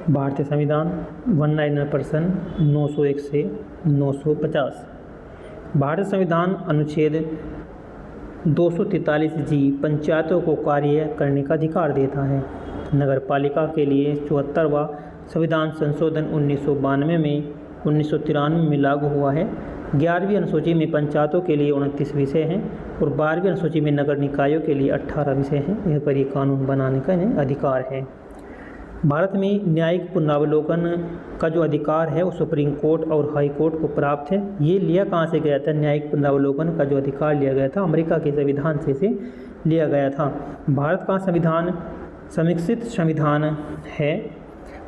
भारतीय संविधान 199% 901 से 950। भारतीय संविधान अनुच्छेद 243 जी पंचायतों को कार्य करने का अधिकार देता है। नगर पालिका के लिए 74वां संविधान संशोधन 1992 में 1993 में लागू हुआ है। 11वीं अनुसूची में पंचायतों के लिए 29 विषय हैं और 12वीं अनुसूची में नगर निकायों के लिए 18 विषय हैं। यह पर ये कानून बनाने का इन्हें अधिकार है। भारत में न्यायिक पुनरावलोकन का जो अधिकार है वो सुप्रीम कोर्ट और हाई कोर्ट को प्राप्त है। ये लिया कहाँ से गया था? न्यायिक पुनरावलोकन का जो अधिकार लिया गया था अमेरिका के संविधान से लिया गया था। भारत का संविधान समीक्षित संविधान है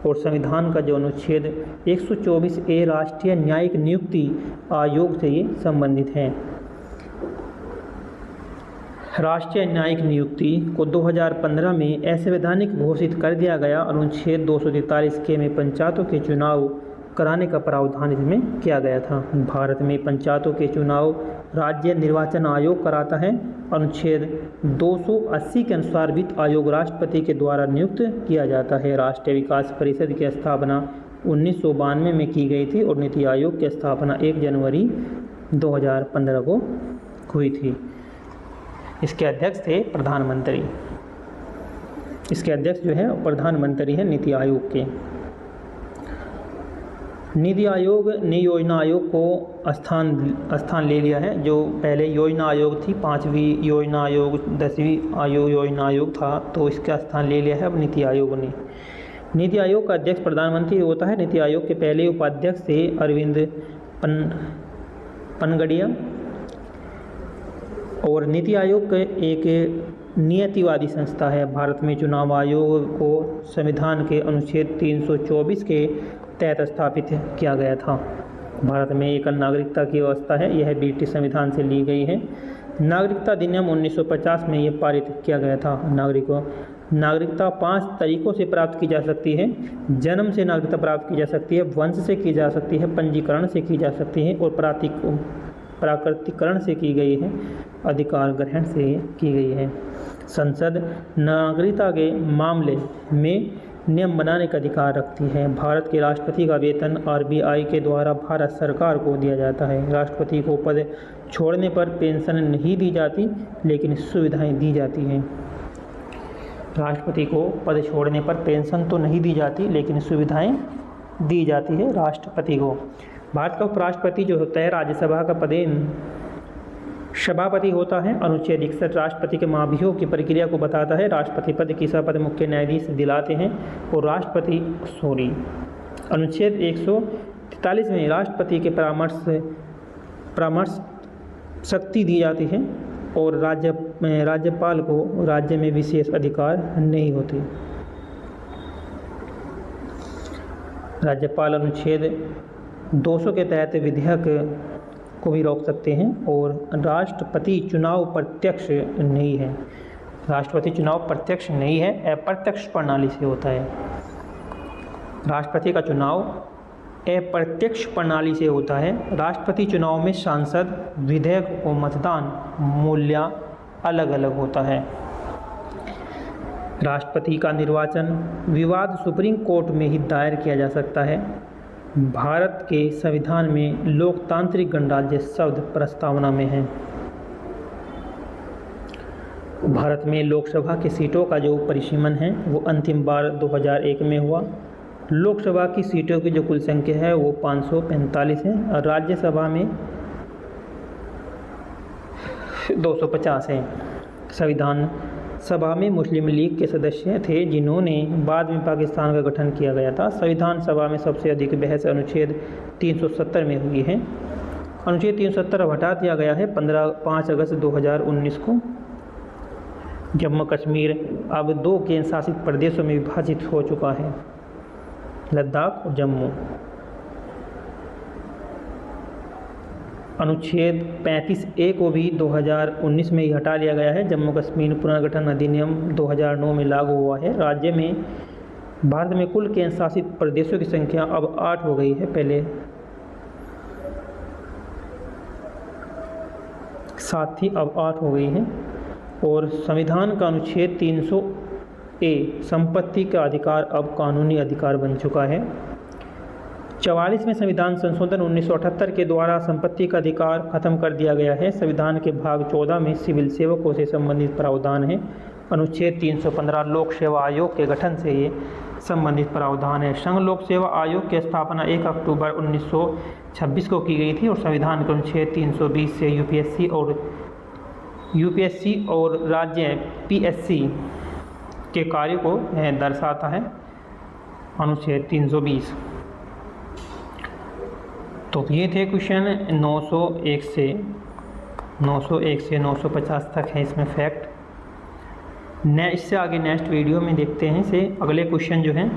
और संविधान का जो अनुच्छेद 124A राष्ट्रीय न्यायिक नियुक्ति आयोग से ये संबंधित है। राष्ट्रीय न्यायिक नियुक्ति को 2015 में असंवैधानिक घोषित कर दिया गया। अनुच्छेद 243 में पंचायतों के चुनाव कराने का प्रावधान इसमें किया गया था। भारत में पंचायतों के चुनाव राज्य निर्वाचन आयोग कराता है। अनुच्छेद 280 के अनुसार वित्त आयोग राष्ट्रपति के द्वारा नियुक्त किया जाता है। राष्ट्रीय विकास परिषद की स्थापना 1992 में की गई थी और नीति आयोग की स्थापना 1 जनवरी 2015 को हुई थी। इसके अध्यक्ष थे प्रधानमंत्री। इसके अध्यक्ष जो है प्रधानमंत्री हैं नीति आयोग के। नीति आयोग ने योजना आयोग को स्थान ले लिया है। जो पहले योजना आयोग थी, 5वीं योजना आयोग, 10वीं योजना आयोग था, तो इसका स्थान ले लिया है अब नीति आयोग ने। नीति आयोग का अध्यक्ष प्रधानमंत्री होता है। नीति आयोग के पहले उपाध्यक्ष थे अरविंद पनगड़िया। और नीति आयोग एक नियतिवादी संस्था है। भारत में चुनाव आयोग को संविधान के अनुच्छेद 324 के तहत स्थापित किया गया था। भारत में एकल नागरिकता की व्यवस्था है। यह ब्रिटिश संविधान से ली गई है। नागरिकता अधिनियम 1950 में यह पारित किया गया था। नागरिकता 5 तरीकों से प्राप्त की जा सकती है। जन्म से नागरिकता प्राप्त की जा सकती है, वंश से की जा सकती है, पंजीकरण से की जा सकती है और प्राकृतिकरण से की गई है, अधिकार ग्रहण से की गई है। संसद नागरिकता के मामले में नियम बनाने का अधिकार रखती है। भारत के राष्ट्रपति का वेतन RBI के द्वारा भारत सरकार को दिया जाता है। राष्ट्रपति को पद छोड़ने पर पेंशन नहीं दी जाती, लेकिन सुविधाएं दी जाती हैं। राष्ट्रपति को पद छोड़ने पर पेंशन तो नहीं दी जाती, लेकिन सुविधाएं दी जाती है राष्ट्रपति को। भारत का उपराष्ट्रपति जो होता है राज्यसभा का पद सभापति होता है। अनुच्छेद 61 राष्ट्रपति के महाभियोग की प्रक्रिया को बताता है। राष्ट्रपति पद की शपथ मुख्य न्यायाधीश दिलाते हैं और अनुच्छेद 143 में राष्ट्रपति के परामर्श शक्ति दी जाती है और राज्यपाल को राज्य में विशेष अधिकार नहीं होते। राज्यपाल अनुच्छेद 200 के तहत विधेयक को भी रोक सकते हैं और राष्ट्रपति चुनाव प्रत्यक्ष नहीं है। राष्ट्रपति चुनाव प्रत्यक्ष नहीं है, अप्रत्यक्ष प्रणाली से होता है। राष्ट्रपति का चुनाव अप्रत्यक्ष प्रणाली से होता है। राष्ट्रपति चुनाव में सांसद विधेयक को मतदान मूल्य अलग अलग होता है। राष्ट्रपति का निर्वाचन विवाद सुप्रीम कोर्ट में ही दायर किया जा सकता है। भारत के संविधान में लोकतांत्रिक गणराज्य शब्द प्रस्तावना में है। भारत में लोकसभा की सीटों का जो परिसीमन है वो अंतिम बार 2001 में हुआ। लोकसभा की सीटों की जो कुल संख्या है वो 545 है और राज्यसभा में 250 है। संविधान सभा में मुस्लिम लीग के सदस्य थे, जिन्होंने बाद में पाकिस्तान का गठन किया गया था। संविधान सभा में सबसे अधिक बहस अनुच्छेद 370 में हुई है। अनुच्छेद 370 हटा दिया गया है 5 अगस्त 2019 को। जम्मू कश्मीर अब 2 केंद्र शासित प्रदेशों में विभाजित हो चुका है, लद्दाख और जम्मू। अनुच्छेद 35A को भी 2019 में ही हटा लिया गया है। जम्मू कश्मीर पुनर्गठन अधिनियम 2009 में लागू हुआ है। राज्य में भारत में कुल केंद्र शासित प्रदेशों की संख्या अब 8 हो गई है, पहले 7 थी, अब 8 हो गई है। और संविधान का अनुच्छेद ए, संपत्ति का अधिकार अब कानूनी अधिकार बन चुका है। 44वें संविधान संशोधन 1978 के द्वारा संपत्ति का अधिकार खत्म कर दिया गया है। संविधान के भाग 14 में सिविल सेवकों से संबंधित प्रावधान है। अनुच्छेद 315 लोक सेवा आयोग के गठन से ये संबंधित प्रावधान है। संघ लोक सेवा आयोग की स्थापना 1 अक्टूबर 1926 को की गई थी और संविधान के अनुच्छेद 320 से यूपीएससी और राज्य पीएससी के कार्य को दर्शाता है अनुच्छेद 320। तो ये थे क्वेश्चन 901 से 950 तक है इसमें फैक्ट। इससे आगे नेक्स्ट वीडियो में देखते हैं से अगले क्वेश्चन जो हैं